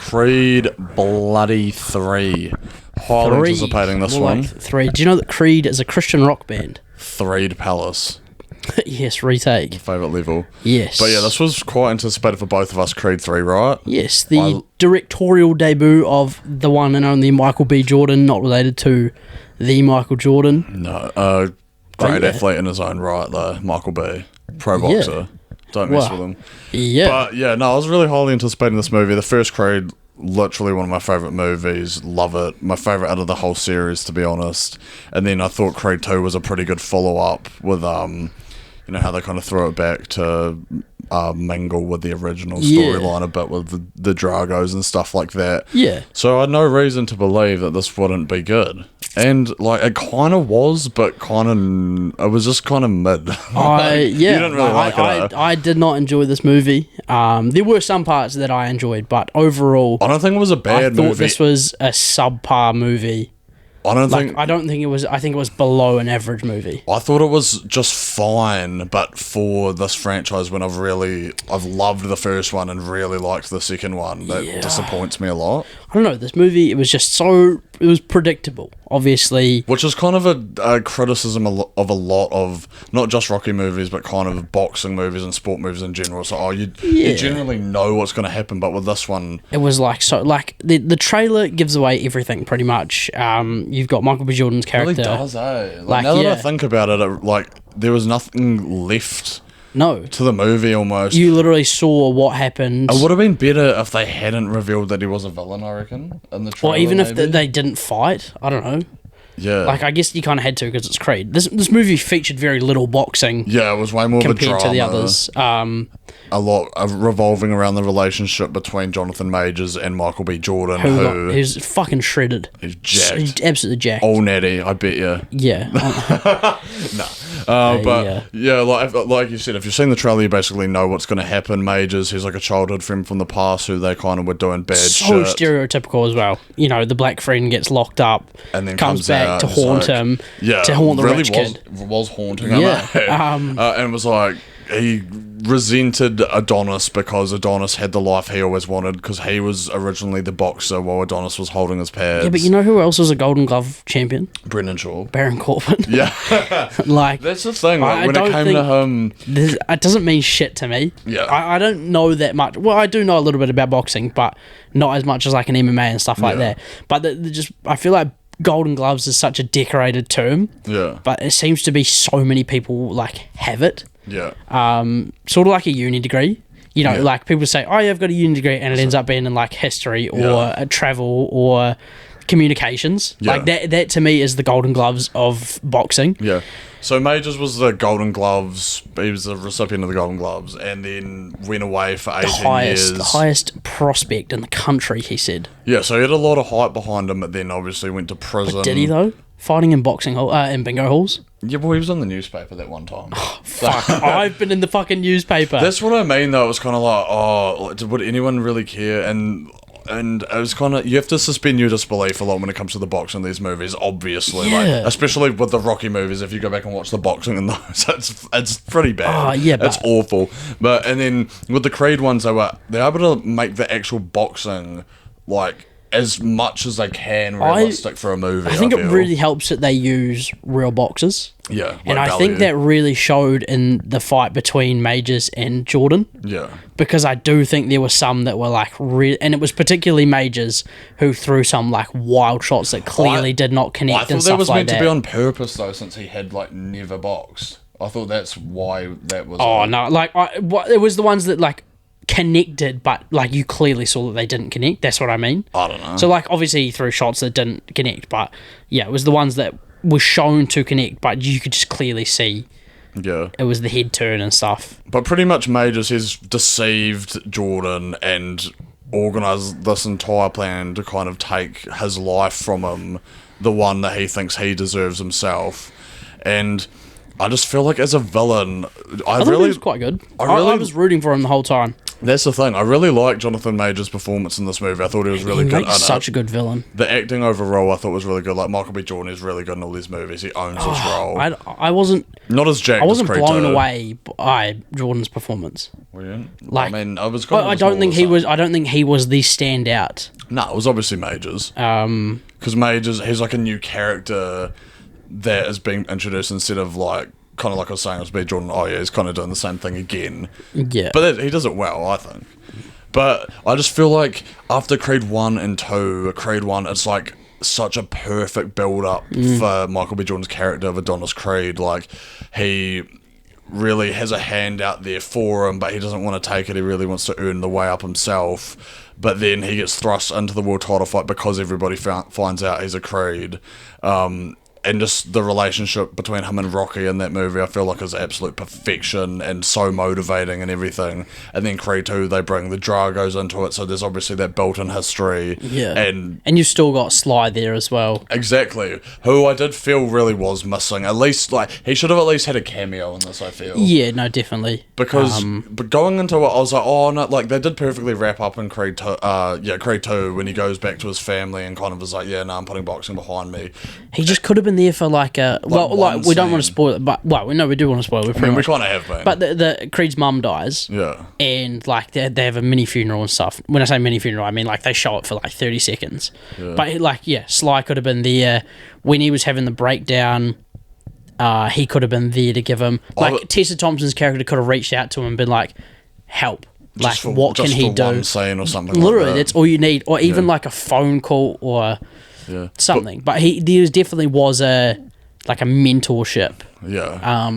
Creed bloody 3. Highly anticipating this one. 3. Do you know that Creed is a Christian rock band? Threed Palace. Yes, retake. Favourite level. Yes. But yeah, this was quite anticipated for both of us, Creed 3, right? Yes, the directorial debut of the one and only Michael B. Jordan, not related to the Michael Jordan. No, great athlete in his own right, though, Michael B. Pro boxer. Don't mess with him. Yeah. But yeah, no, I was really highly anticipating this movie. The first Creed, literally one of my favourite movies. Love it. My favourite out of the whole series, to be honest. And then I thought Creed 2 was a pretty good follow-up with, you know, how they kind of throw it back to mingle with the original storyline a bit with the Dragos and stuff like that. Yeah. So I had no reason to believe that this wouldn't be good. And, like, it kind of was, but it was just kind of mid. You didn't really like it, I did not enjoy this movie. There were some parts that I enjoyed, but overall, I don't think it was a bad movie. I thought this was a subpar movie. I think it was. I think it was below an average movie. I thought it was just fine, but for this franchise, when I've loved the first one and really liked the second one, that disappoints me a lot. I don't know. This movie, it was predictable, obviously. Which is kind of a criticism of a lot of, not just Rocky movies, but kind of boxing movies and sport movies in general. So, you generally know what's going to happen, but with this one... It was the trailer gives away everything, pretty much. You've got Michael B. Jordan's character. It really does, eh? Now that I think about it, there was nothing left... No. To the movie, almost. You literally saw what happened. It would have been better if they hadn't revealed that he was a villain, I reckon, in the trailer. Or even if they didn't fight. I don't know. Yeah. I guess you kind of had to because it's Creed. This movie featured very little boxing. Yeah, it was way more of a drama. Compared to the others. A lot of revolving around the relationship between Jonathan Majors and Michael B. Jordan, who's fucking shredded. He's jacked. He's absolutely jacked. All natty, I bet you. Yeah. Like you said, if you've seen the trailer, you basically know what's going to happen. Majors, he's like a childhood friend from the past who they kind of were doing bad shit. So stereotypical as well. You know, the black friend gets locked up and then comes back to haunt him. Yeah, to haunt the rich kid. Was haunting him. Yeah. And was like, he resented Adonis because Adonis had the life he always wanted because he was originally the boxer while Adonis was holding his pads. Yeah, but you know who else was a Golden Glove champion? Brendan Shaw. Baron Corbin. Yeah. That's the thing. When it came to him... It doesn't mean shit to me. Yeah. I don't know that much. Well, I do know a little bit about boxing, but not as much as like an MMA and stuff like that. But I feel like Golden Gloves is such a decorated term. Yeah. But it seems to be so many people have it. Yeah. Sort of like a uni degree. You know, like people say, oh, yeah, I've got a uni degree, and it ends up being in history or travel or communications. Yeah. That to me is the Golden Gloves of boxing. Yeah. So Majors was the Golden Gloves. He was the recipient of the Golden Gloves, and then went away for 18 years. The highest prospect in the country, he said. Yeah, so he had a lot of hype behind him, but then obviously went to prison. But did he though? Fighting in boxing in bingo halls? Yeah, well, he was on the newspaper that one time. Fuck, I've been in the fucking newspaper. That's what I mean, though. It was kind of like, would anyone really care? And it was kind of, you have to suspend your disbelief a lot when it comes to the boxing in these movies, obviously. Yeah. Especially with the Rocky movies, if you go back and watch the boxing in those, it's pretty bad. Oh, yeah, it's awful. And then with the Creed ones, they're able to make the actual boxing, as much as they can realistic for a movie. I think it really helps that they use real boxers. Yeah. And I think that really showed in the fight between Majors and Jordan. Yeah. Because I do think there were some that were and it was particularly Majors who threw some wild shots that clearly did not connect and stuff like that. I thought that was meant to be on purpose though, since he had never boxed. I thought that's why that was. Oh no! It was the ones that connected, but you clearly saw that they didn't connect. That's what I mean. I don't know. So obviously he threw shots that didn't connect, but yeah, it was the ones that were shown to connect, but you could just clearly see. Yeah. It was the head turn and stuff. But pretty much Majors has deceived Jordan and organised this entire plan to kind of take his life from him, the one that he thinks he deserves himself. And I just feel like as a villain, I thought he was quite good. I was rooting for him the whole time. That's the thing. I really like Jonathan Major's performance in this movie. I thought he was really He good. makes such a good villain. The acting overall, I thought was really good. Like Michael B. Jordan is really good in all these movies. He owns his role. I wasn't. Not as jacked. I wasn't as Creed blown 2. away by Jordan's performance. Like, I mean, I was. Kind of I don't think he was. I don't think he was the standout. No, it was obviously Majors. Because Majors, he's like a new character that is being introduced instead of like kind of like I was saying, it was B. Jordan. Oh yeah, he's kind of doing the same thing again. Yeah, but he does it well, I think. But I just feel like after Creed 1 and 2, Creed 1, it's like such a perfect build-up for Michael B. Jordan's character of Adonis Creed. Like, he really has a hand out there for him, but he doesn't want to take it. He really wants to earn the way up himself. But then he gets thrust into the world title fight because everybody finds out he's a Creed. And just the relationship between him and Rocky in that movie, I feel like is absolute perfection and so motivating and everything. And then Creed 2, they bring the Dragos into it, so there's obviously that built-in history. Yeah. And you've still got Sly there as well. Exactly. Who I did feel really was missing. At least, like, he should have at least had a cameo in this, I feel. Yeah, no, definitely. Because, but going into it, I was like, oh, no, like, they did perfectly wrap up in Creed 2, Creed 2, when he goes back to his family and kind of is like, yeah, no, I'm putting boxing behind me. He just could have been there for like a we don't want to spoil it, but we do want to spoil it. We kind of have been. But the Creed's mum dies, yeah, and like they have a mini funeral and stuff. When I say mini funeral, I mean like they show it for like 30 seconds. Yeah. But like Sly could have been there when he was having the breakdown. He could have been there to give him like Tessa Thompson's character could have reached out to him and been like, help. Like what can he do? One scene or something. Literally, like that. That's all you need, or even like a phone call or something. But there definitely was a mentorship. Yeah.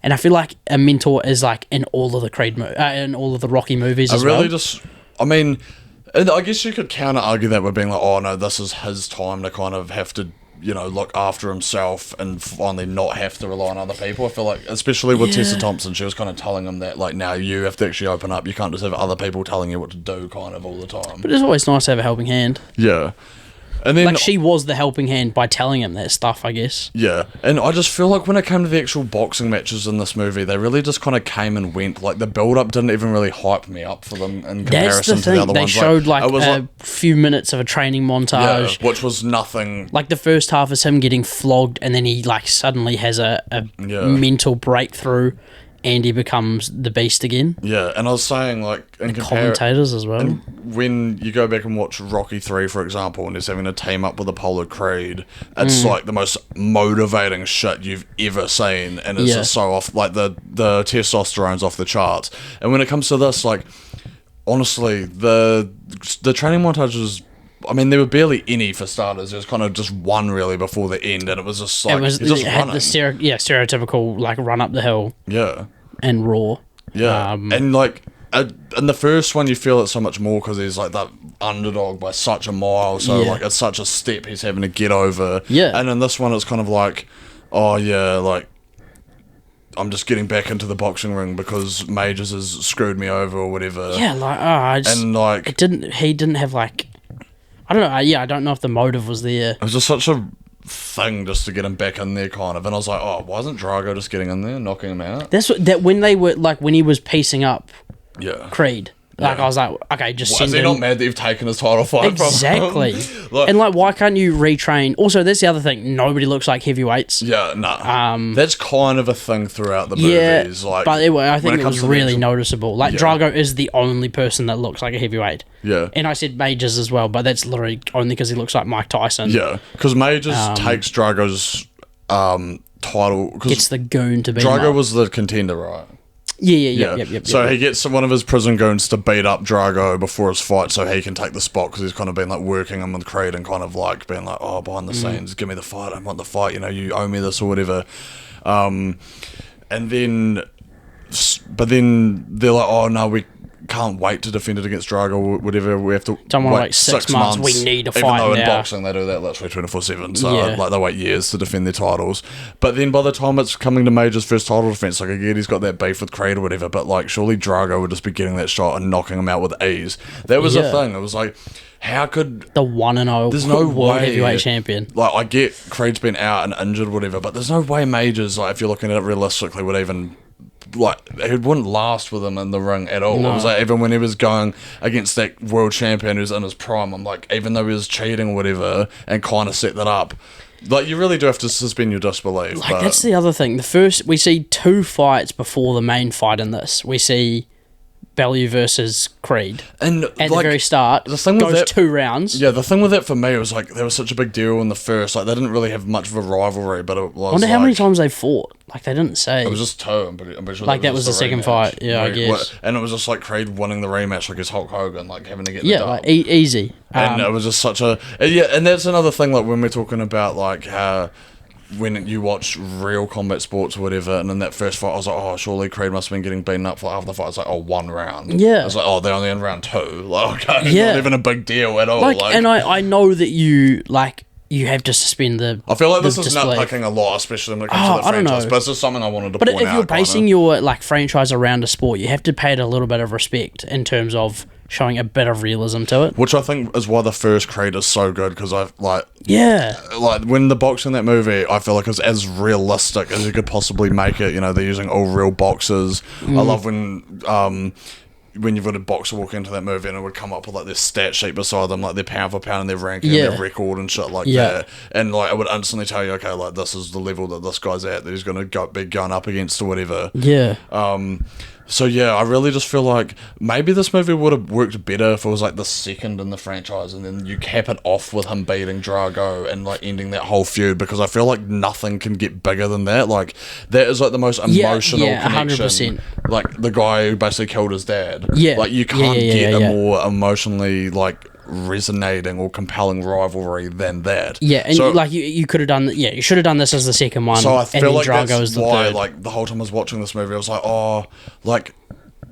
And I feel like a mentor is like in all of the Creed in all of the Rocky movies as well. I mean, I guess you could counter argue that with being like, oh no, this is his time to kind of have to, look after himself and finally not have to rely on other people. I feel like, especially with Tessa Thompson, she was kind of telling him that, like, now you have to actually open up. You can't just have other people telling you what to do kind of all the time. But it's always nice to have a helping hand. Yeah. And then, like, she was the helping hand by telling him that stuff, I guess. Yeah, and I just feel like when it came to the actual boxing matches in this movie, they really just kind of came and went. Like, the build-up didn't even really hype me up for them in comparison to the other ones. They showed, like, a few minutes of a training montage. Yeah, which was nothing. Like, the first half is him getting flogged, and then he, like, suddenly has a mental breakthrough, and he becomes the beast again. Yeah, and I was saying, like, in commentators as well. And when you go back and watch Rocky 3, for example, and he's having to team up with Apollo Creed, it's like the most motivating shit you've ever seen, and it's just so off, like, the testosterone's off the charts. And when it comes to this, like, honestly, the training montages, I mean, there were barely any for starters. There was kind of just one really before the end, and it was just like it had the stereotypical like run up the hill, and roar, and like in the first one you feel it so much more because he's like that underdog by such a mile, so like it's such a step he's having to get over, and in this one it's kind of like, oh yeah, like I'm just getting back into the boxing ring because Majors has screwed me over or whatever. Yeah, like he didn't have like. I don't know. I don't know if the motive was there. It was just such a thing just to get him back in there, kind of. And I was like, oh, why isn't Drago just getting in there, knocking him out? When they were like when he was piecing up, Creed. Like I was like, okay, just send him. Is he not mad that you've taken his title fight from him? Exactly. And like, why can't you retrain? Also, that's the other thing. Nobody looks like heavyweights. Yeah, no. That's kind of a thing throughout the movies. Like, but I think it was really noticeable. Like, Drago is the only person that looks like a heavyweight. Yeah. And I said Majors as well, but that's literally only because he looks like Mike Tyson. Yeah, because Majors takes Drago's title. Gets the goon to beat Drago him up. was the contender, right? Yeah. So he gets one of his prison goons to beat up Drago before his fight so he can take the spot because he's kind of been like working him with Creed and kind of like being like, oh, behind the scenes, give me the fight, I want the fight, you owe me this or whatever. And then, but then they're like, oh no, we can't wait to defend it against Drago or whatever. We have to wait like 6 months. We need to fight now. Even though in boxing they do that literally 24/7, so like they wait years to defend their titles. But then by the time it's coming to Major's first title defense, like again he's got that beef with Creed or whatever. But like surely Drago would just be getting that shot and knocking him out with ease. That was a thing. It was like, how could the 1-0 there's no world way, heavyweight champion? Like I get Creed's been out and injured or whatever, but there's no way Majors, like if you're looking at it realistically, would even he wouldn't last with him in the ring at all. No. It was like, even when he was going against that world champion who's in his prime, I'm like, even though he was cheating or whatever and kind of set that up, like, you really do have to suspend your disbelief. Like, that's the other thing. We see 2 fights before the main fight in this. We see Bellew versus Creed. And at the very start, the thing with goes that, 2 rounds. Yeah, the thing with that for me was like, there was such a big deal in the first. Like, they didn't really have much of a rivalry, but it was. I wonder how many times they fought. Like, they didn't say. It was just 2. I'm pretty sure. Like, that was the second fight. Yeah, I guess. And it was just like Creed winning the rematch, like his Hulk Hogan, like having to get the yeah, dub. like easy. And it was just such a and that's another thing. Like, when we're talking about like how, when you watch real combat sports or whatever, and in that first fight, I was like, oh, surely Creed must have been getting beaten up for half the fight. It's like, oh, 1 round. Yeah. I was like, oh, they're only in round 2. Like, okay, Yeah. not even a big deal at all. Like, and I know that you have to suspend the. I feel like this is disbelief. nutpicking a lot, especially when it comes to the I don't franchise. know. But it's just something I wanted to But point out. if you're basing your like franchise around a sport, you have to pay it a little bit of respect in terms of showing a bit of realism to it. Which I think is why the first Creed is so good, because I like when the boxing in that movie, I feel like it's as realistic as you could possibly make it. You know, they're using all real boxers. I love when you've got a boxer walk into that movie and it would come up with like their stat sheet beside them, like their pound for pound and their ranking and their record and shit like that, and like it would instantly tell you, okay, like this is the level that this guy's at, that he's going to be going up against or whatever. So yeah, I really just feel like maybe this movie would have worked better if it was like the second in the franchise, and then you cap it off with him beating Drago and like ending that whole feud, because I feel like nothing can get bigger than that. Like, that is like the most emotional connection. 100%. Like the guy who basically killed his dad. Yeah. Like, you can't get a more emotionally like resonating or compelling rivalry than that. Yeah, and so, like you could have done. Yeah, you should have done this as the second one. So I feel like Drago that's as the why, third. like, the whole time I was watching this movie, I was like, oh, like,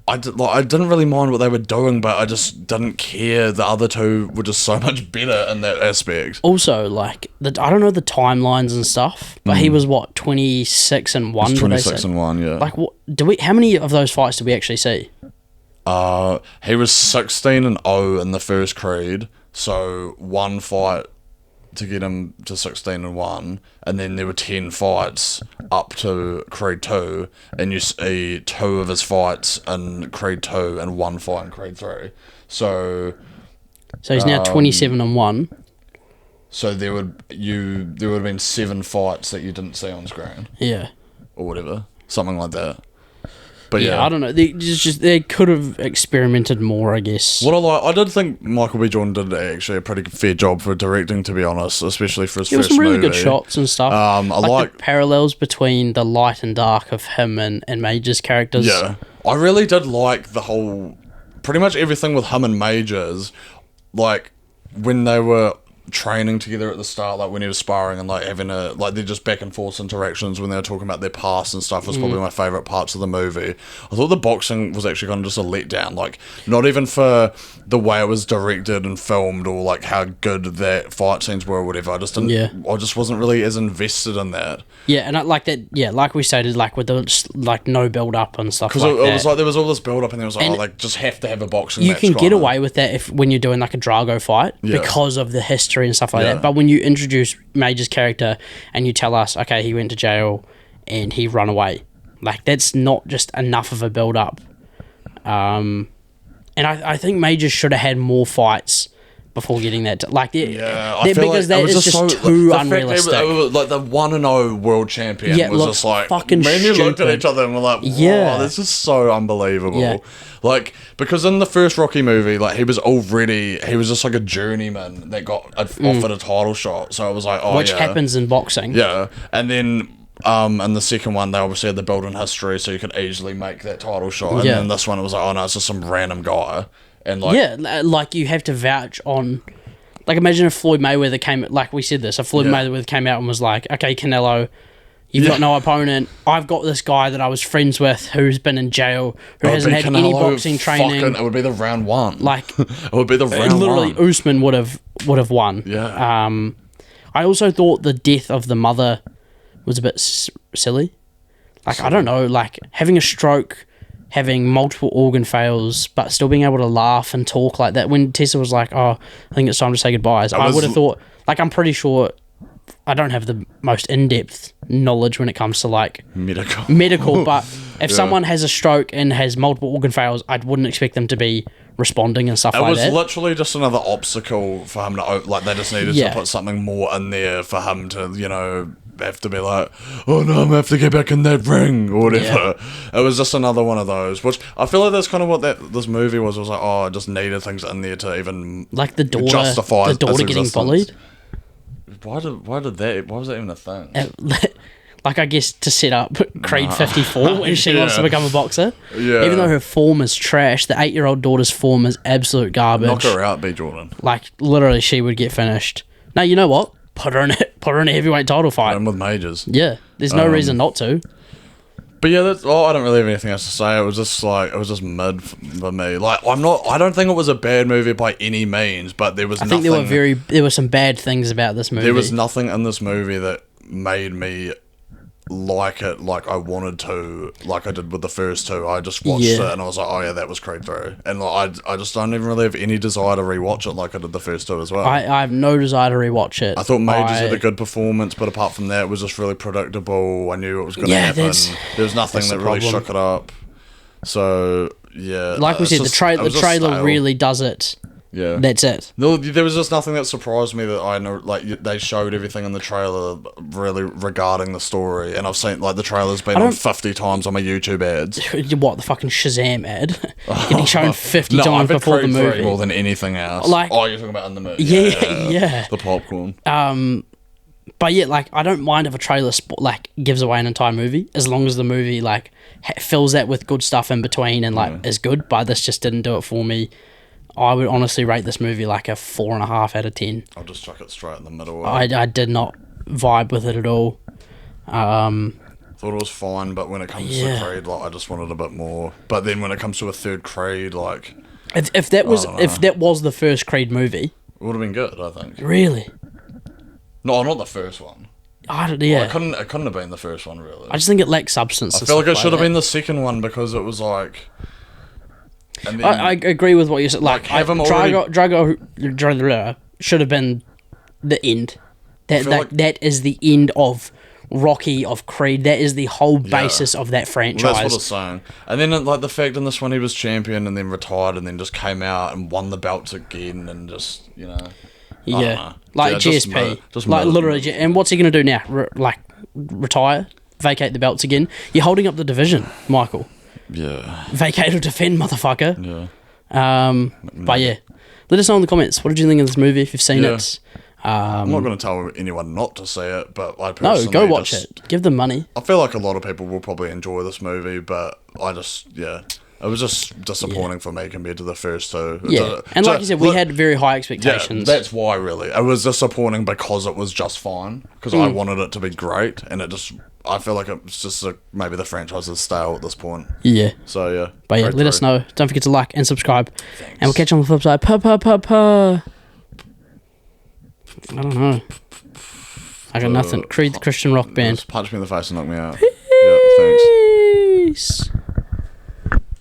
I didn't really mind what they were doing, but I just didn't care. The other two were just so much better in that aspect. Also, like, I don't know the timelines and stuff, but he was what, 26 and 1? 26 and 1, yeah. Like, what how many of those fights did we actually see? He was 16 and 0 in the first Creed, so 1 fight to get him to 16 and 1, and then there were 10 fights up to Creed 2, and you see 2 of his fights in Creed 2 and 1 fight in Creed 3. So he's now 27 and 1. So there would have been 7 fights that you didn't see on screen. Yeah. Or whatever. Something like that. But yeah, I don't know. They could have experimented more, I guess. I did think Michael B. Jordan did actually a pretty fair job for directing, to be honest, especially for his first movie. There was some really good shots and stuff. I like the parallels between the light and dark of him and Major's characters. Yeah, I really did like the whole, pretty much everything with him and Majors, like when they were training together at the start, like when he was sparring and like having they're just back and forth interactions when they were talking about their past and stuff was probably my favourite parts of the movie. I thought the boxing was actually kind of just a letdown, like not even for the way it was directed and filmed or like how good that fight scenes were or whatever. I just didn't. I just wasn't really as invested in that. Yeah, and I like that. Yeah, like we stated, like with the like no build up and stuff. Because it was like there was all this build up and there was like, like just have to have a boxing. You match can get kinda. away with that when you're doing like a Drago fight because of the history and stuff like that. But when you introduce Major's character and you tell us, okay, he went to jail and he run away, like that's not just enough of a build up. And I think Major should have had more fights before getting that. I feel because like that is just too unrealistic. Like the 1-0 world champion was just like fucking me and you looked at each other and we're like, wow, this is so unbelievable. Yeah. Like, because in the first Rocky movie, like he was just like a journeyman that got offered a title shot. So I was like, which happens in boxing. Yeah, and then in the second one, they obviously had the build-in history, so you could easily make that title shot. And then this one, it was like, oh no, it's just some random guy. And like you have to vouch on. Like, imagine if Floyd Mayweather came, like we said this, if Floyd Mayweather came out and was like, okay, Canelo, you've got no opponent. I've got this guy that I was friends with who's been in jail, who hasn't had any boxing training. It would be the round 1. Like, it would be the round literally, 1. Usman would have won. Yeah. I also thought the death of the mother was a bit silly. Like, I don't know, like having a stroke, having multiple organ fails, but still being able to laugh and talk like that. When Tessa was like, oh, I think it's time to say goodbyes, I would have thought, like, I'm pretty sure I don't have the most in-depth knowledge when it comes to like medical, but if someone has a stroke and has multiple organ failures, I wouldn't expect them to be responding and stuff like that. It was literally just another obstacle for him to, like, they just needed to put something more in there for him to, you know, have to be like, oh no, I'm gonna have to get back in that ring or whatever. It was just another one of those, which I feel like that's kind of what this movie was. It was like, oh, I just needed things in there to even like the daughter justify its getting existence. bullied. Why was that even a thing? Like, I guess to set up Creed 54 when she wants to become a boxer. Yeah. Even though her form is trash, the 8-year-old daughter's form is absolute garbage. Knock her out, B. Jordan. Like, literally, she would get finished. Now, you know what? Put her in a heavyweight title fight. And with majors. Yeah, there's no reason not to. But yeah, I don't really have anything else to say. It was just mid for me. Like, I don't think it was a bad movie by any means, but there was I think there were some bad things about this movie. There was nothing in this movie that made me like it like I wanted to, like I did with the first two. I just watched it and I was like, oh yeah, that was Creed 3. And like, I just don't even really have any desire to rewatch it like I did the first two as well. I have no desire to rewatch it. I thought Majors had a good performance, but apart from that, it was just really predictable. I knew it was going to happen. There was nothing that really shook it up. So yeah, like we said, the trailer really does it. Yeah, that's it. No, there was just nothing that surprised me that I know. Like, they showed everything in the trailer really regarding the story, and I've seen, like, the trailer's been on 50 times on my YouTube ads. What, the fucking Shazam ad? Getting shown 50 times before the movie. More than anything else. Like, oh, you're talking about in the movie? Yeah. The popcorn. But yeah, like, I don't mind if a trailer gives away an entire movie, as long as the movie like fills that with good stuff in between and like is good. But this just didn't do it for me. I would honestly rate this movie like a 4.5 out of 10. I'll just chuck it straight in the middle. I did not vibe with it at all. Thought it was fine, but when it comes to Creed, like, I just wanted a bit more. But then when it comes to a third Creed, like, if that was the first Creed movie, it would have been good. I think. Really? No, not the first one. Well, it couldn't have been the first one, really. I just think it lacks substance. I feel like it should have been the second one because it was like. And then, I agree with what you said. Like Drago should have been the end. That is the end of Rocky, of Creed. That is the whole basis of that franchise. Well, that's what it's saying. And then, like, the fact in this one he was champion and then retired and then just came out and won the belts again and just, you know. Like GSP. Just like, literally. And what's he going to do now? Retire? Vacate the belts again? You're holding up the division, Michael. Yeah. Vacate or defend, motherfucker. Yeah. But yeah. Let us know in the comments. What did you think of this movie if you've seen it? I'm not going to tell anyone not to see it, but I personally... No, go watch it. Give them money. I feel like a lot of people will probably enjoy this movie, but I just... Yeah. It was just disappointing for me compared to the first two. Yeah, and like you said, we had very high expectations. Yeah, that's why, really. It was disappointing because it was just fine. Because I wanted it to be great, and it just... I feel like it's just maybe the franchise is stale at this point. Yeah. So, yeah. But yeah, let us know. Don't forget to like and subscribe. Thanks. And we'll catch you on the flip side. Pa. I don't know. I got nothing. Creed the Christian rock band. Just punch me in the face and knock me out.